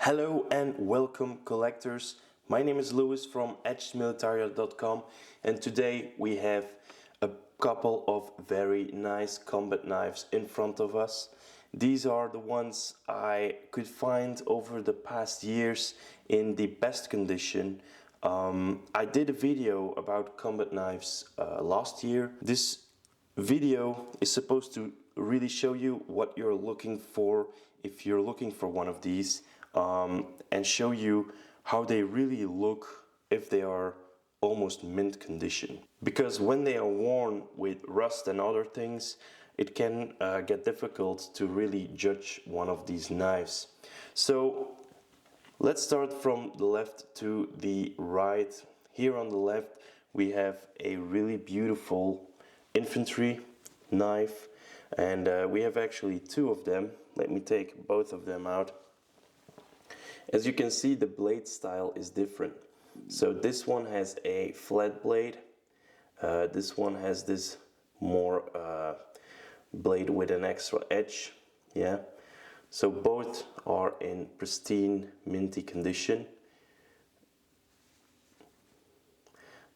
Hello and welcome collectors. My name is Louis from edgemilitaria.com and today we have a couple of very nice combat knives in front of us. These are the ones I could find over the past years in the best condition. I did a video about combat knives last year. This video is supposed to really show you what you're looking for if you're looking for one of these, and show you how they really look if they are almost mint condition. Because when they are worn with rust and other things, it can get difficult to really judge one of these knives. So let's start from the left to the right. Here on the left we have a really beautiful infantry knife, and we have actually two of them. Let me take both of them out. As you can see, the blade style is different. So this one has a flat blade, this one has this more blade with an extra edge. Yeah, so both are in pristine minty condition.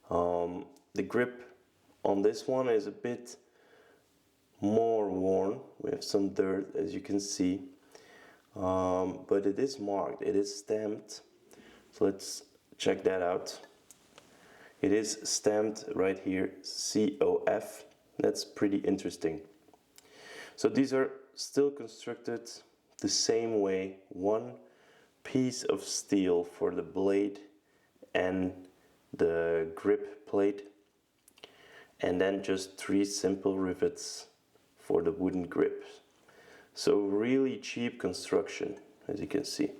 The grip on this one is a bit more worn. We have some dirt, as you can see, but it is marked, it is stamped. So let's check that out. It is stamped right here, COF. That's pretty interesting. So these are still constructed the same way. One piece of steel for the blade and the grip plate, and then just three simple rivets for the wooden grip. So really cheap construction, as you can see.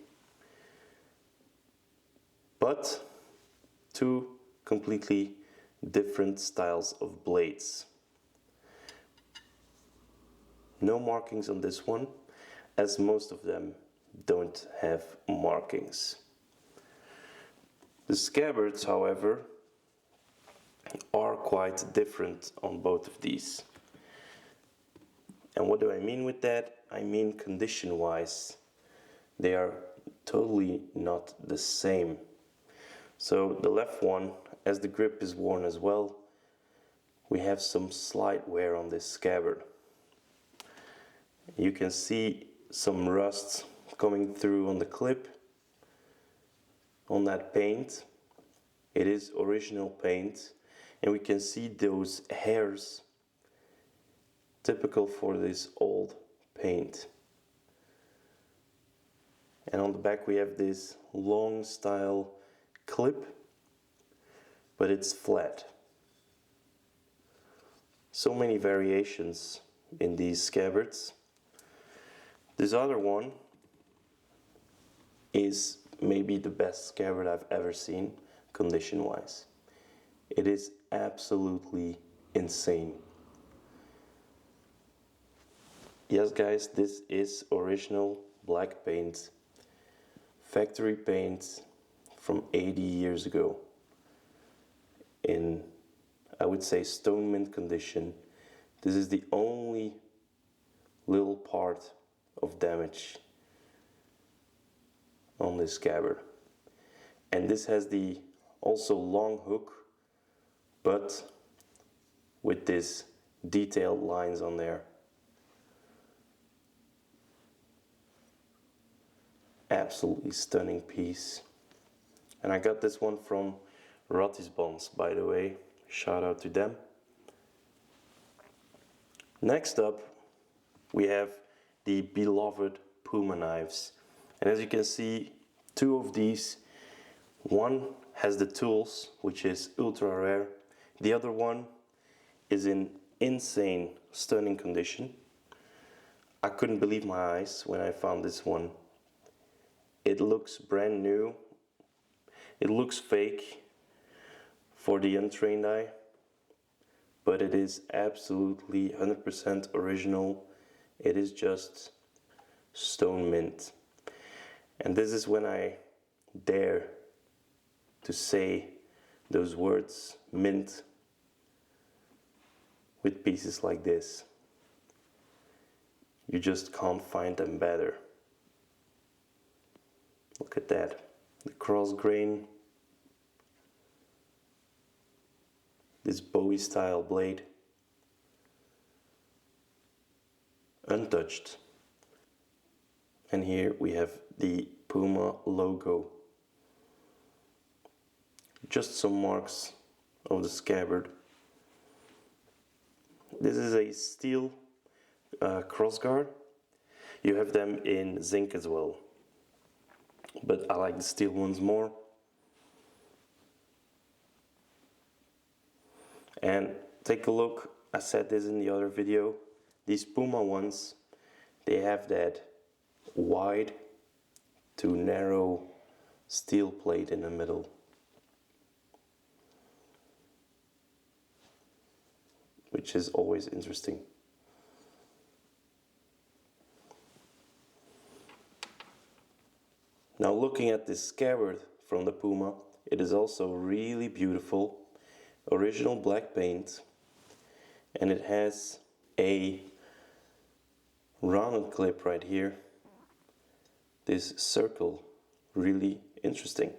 But two completely different styles of blades. No markings on this one, as most of them don't have markings. The scabbards, however, are quite different on both of these. And what do I mean with that? I mean condition-wise, they are totally not the same. So the left one, as the grip is worn as well, we have some slight wear on this scabbard. You can see some rust coming through on the clip, on that paint. It is original paint, and we can see those hairs typical for this old paint. And on the back we have this long style clip, but it's flat. So many variations in these scabbards. This other one is maybe the best scabbard I've ever seen, condition wise. It is absolutely insane. Yes guys, this is original black paint, factory paint from 80 years ago, in, I would say, stone mint condition. This is the only little part of damage on this scabbard. And this has the also long hook, but with this detailed lines on there. Absolutely stunning piece. And I got this one from Ratisbons, by the way. Shout out to them. Next up, we have the beloved Puma knives. And as you can see, two of these. One has the tools, which is ultra rare. The other one is in insane, stunning condition. I couldn't believe my eyes when I found this one. It looks brand new. It looks fake for the untrained eye, but it is absolutely 100% original. It is just stone mint. And this is when I dare to say those words, mint, with pieces like this. You just can't find them better. Look at that, the cross grain, this Bowie style blade, untouched. And here we have the Puma logo. Just some marks of the scabbard. This is a steel crossguard. You have them in zinc as well, but I like the steel ones more. And take a look, I said this in the other video, these Puma ones, they have that wide to narrow steel plate in the middle. Which is always interesting. Now looking at this scabbard from the Puma, it is also really beautiful. Original black paint, and it has a rounded clip right here. This circle, really interesting.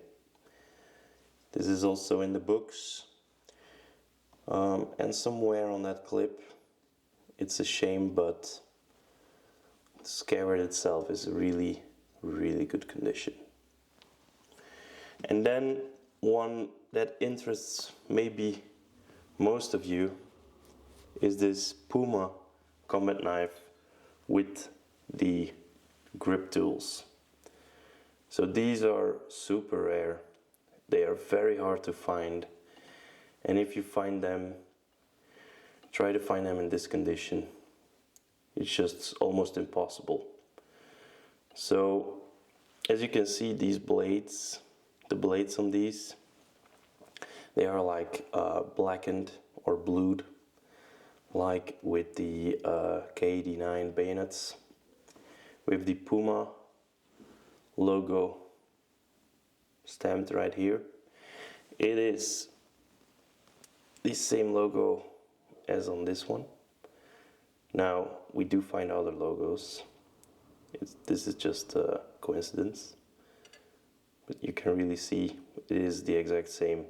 This is also in the books, and somewhere on that clip. It's a shame, but the scabbard itself is really good condition. And then one that interests maybe most of you is this Puma combat knife with the grip tools. So these are super rare. They are very hard to find, and if you find them, try to find them in this condition. It's just almost impossible. So as you can see, these blades, the blades on these, they are like blackened or blued, like with the K89 bayonets, with the Puma logo stamped right here. It is the same logo as on this one. Now we do find other logos. This is just a coincidence, but you can really see it is the exact same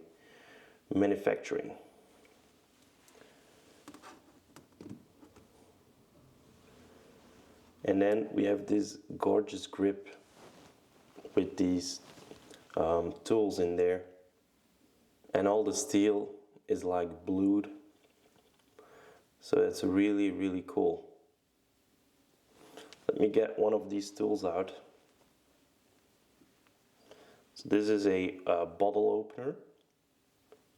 manufacturing. And then we have this gorgeous grip with these tools in there, and all the steel is like blued, so it's really cool. Let me get one of these tools out. So this is a bottle opener.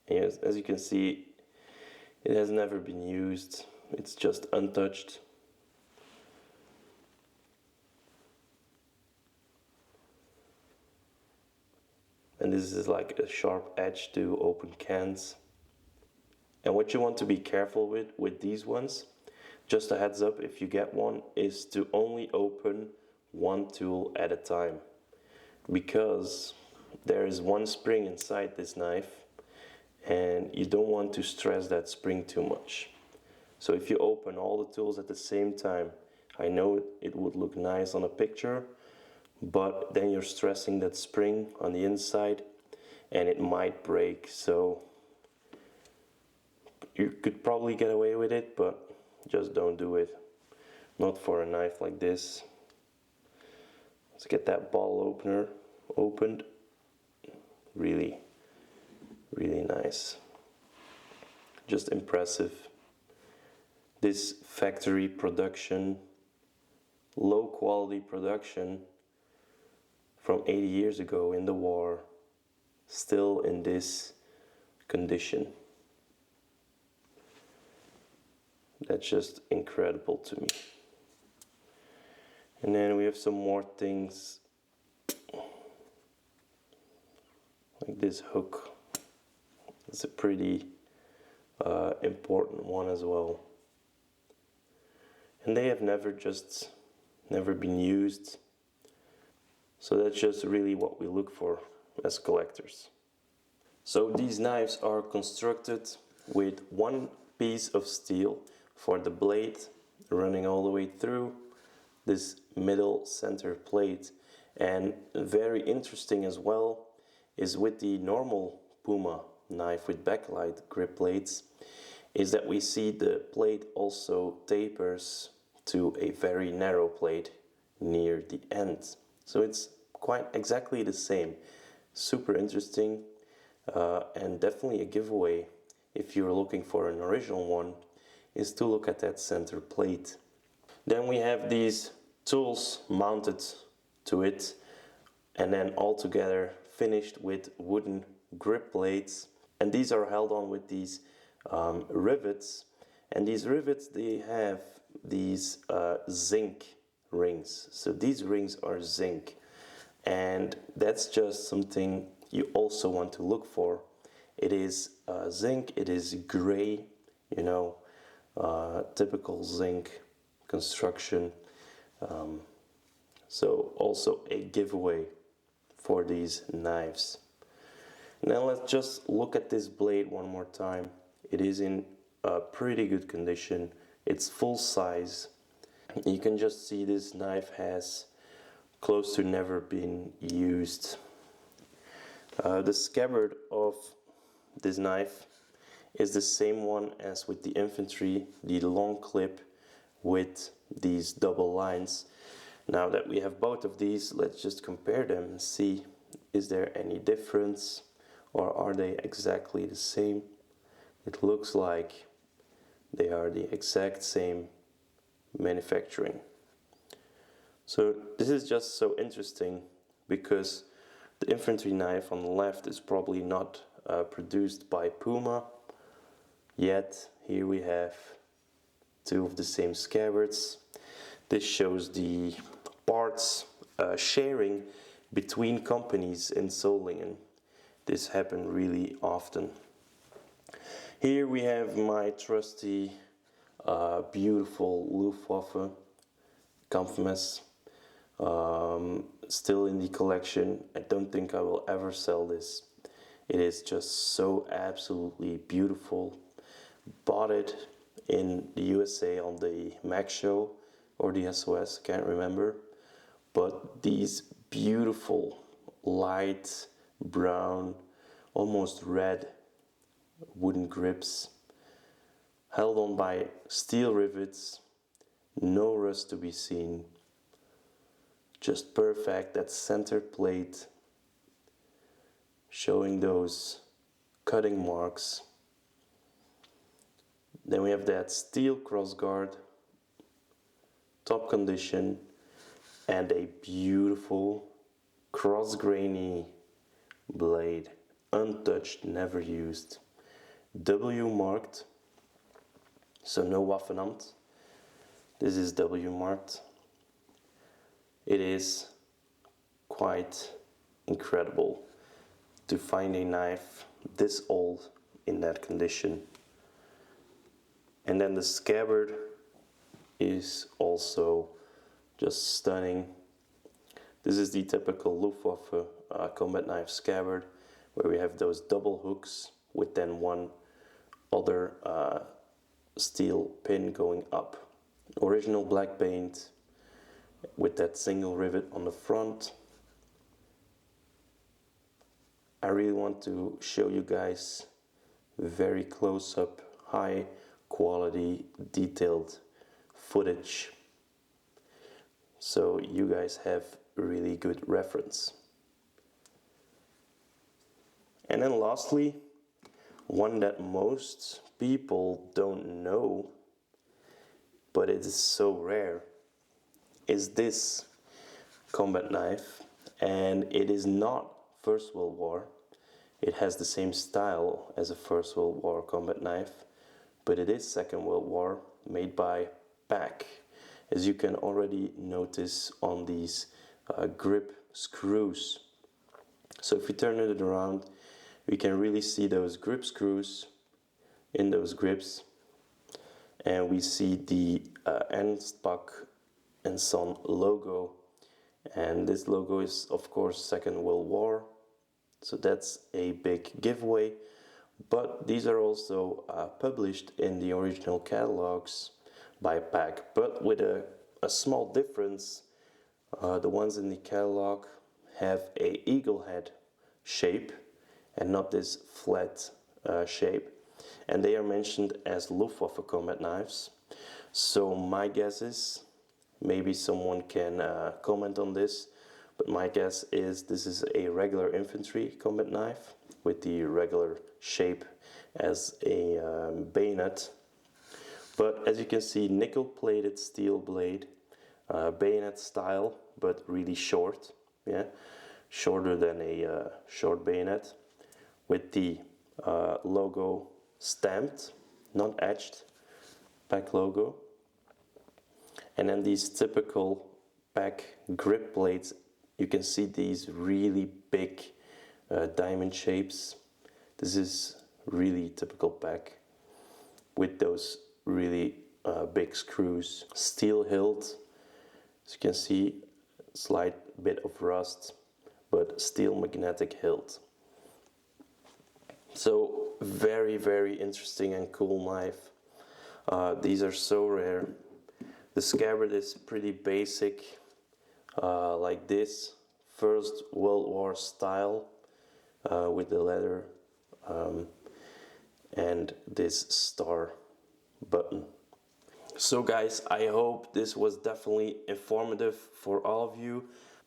And as you can see, it has never been used. It's just untouched. And this is like a sharp edge to open cans. And what you want to be careful with these ones, just a heads up if you get one, is to only open one tool at a time, because there is one spring inside this knife and you don't want to stress that spring too much. So if you open all the tools at the same time, I know it would look nice on a picture, but then you're stressing that spring on the inside and it might break. So you could probably get away with it, but just don't do it. Not for a knife like this. Let's get that bottle opener opened. Really nice. Just impressive. This factory production, low quality production from 80 years ago in the war, still in this condition. That's just incredible to me. And then we have some more things, like this hook. It's a pretty important one as well. And they have never been used. So that's just really what we look for as collectors. So these knives are constructed with one piece of steel for the blade running all the way through this middle center plate, And very interesting as well is with the normal Puma knife with backlight grip blades is that we see the blade also tapers to a very narrow blade near the end. So it's quite exactly the same. Super interesting and definitely a giveaway if you're looking for an original one is to look at that center plate. Then we have these tools mounted to it and then all together finished with wooden grip blades, and these are held on with these rivets, and these rivets they have these zinc rings. So these rings are zinc, and that's just something you also want to look for. It is zinc, it is gray, you know, typical zinc construction. So also a giveaway for these knives. Now let's just look at this blade one more time. It is in a pretty good condition. It's full size. You can just see this knife has close to never been used. The scabbard of this knife is the same one as with the Infantry, the long clip with these double lines. Now that we have both of these, let's just compare them and see, is there any difference or are they exactly the same? It looks like they are the exact same manufacturing. So this is just so interesting because the Infantry knife on the left is probably not produced by Puma, yet here we have two of the same scabbards. This shows the parts sharing between companies in Solingen. This happened really often. Here we have my trusty, beautiful Luftwaffe Kampfmesser, still in the collection. I don't think I will ever sell this. It is just so absolutely beautiful. Bought it in the USA on the Mac show or the SOS, can't remember. But these beautiful light brown, almost red wooden grips, held on by steel rivets, no rust to be seen, just perfect. That center plate showing those cutting marks. Then we have that steel crossguard, top condition, and a beautiful cross-grainy blade, untouched, never used. W marked, so no Waffenamt. This is W marked. It is quite incredible to find a knife this old in that condition. And then the scabbard is also just stunning. This is the typical Luftwaffe combat knife scabbard, where we have those double hooks with then one other steel pin going up. Original black paint with that single rivet on the front. I really want to show you guys very close up, high quality, detailed footage, so you guys have really good reference. And then lastly, one that most people don't know, but it is so rare, is this combat knife. And it is not First World War. It has the same style as a First World War combat knife, but it is Second World War, made by PAC, as you can already notice on these grip screws. So if we turn it around, we can really see those grip screws in those grips, and we see the Ernst Bach and Son logo, and this logo is of course Second World War, so that's a big giveaway. But these are also published in the original catalogs by PAC, but with a small difference. The ones in the catalog have a eagle head shape and not this flat shape, and they are mentioned as Luftwaffe combat knives. So my guess is, maybe someone can comment on this, but my guess is this is a regular infantry combat knife with the regular shape as a bayonet. But as you can see, nickel plated steel blade, bayonet style, but really short, yeah, shorter than a short bayonet, with the logo stamped, not etched, back logo. And then these typical back grip plates, you can see these really big diamond shapes. This is really typical back with those really big screws. Steel hilt, as you can see, slight bit of rust, but steel magnetic hilt. So very, very interesting and cool knife. These are so rare. The scabbard is pretty basic, like this, First World War style, with the leather and this star button. So guys, I hope this was definitely informative for all of you.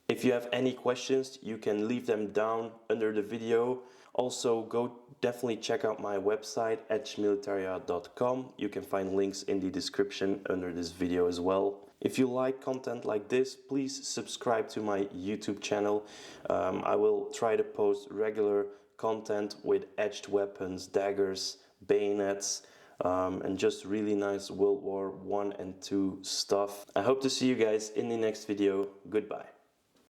If you have any questions, you can leave them down under the video. Also, go definitely check out my website edgemilitaria.com. You can find links in the description under this video as well. If you like content like this, please subscribe to my YouTube channel. I will try to post regular content with edged weapons, daggers, bayonets, and just really nice World War I and II stuff. I hope to see you guys in the next video. Goodbye.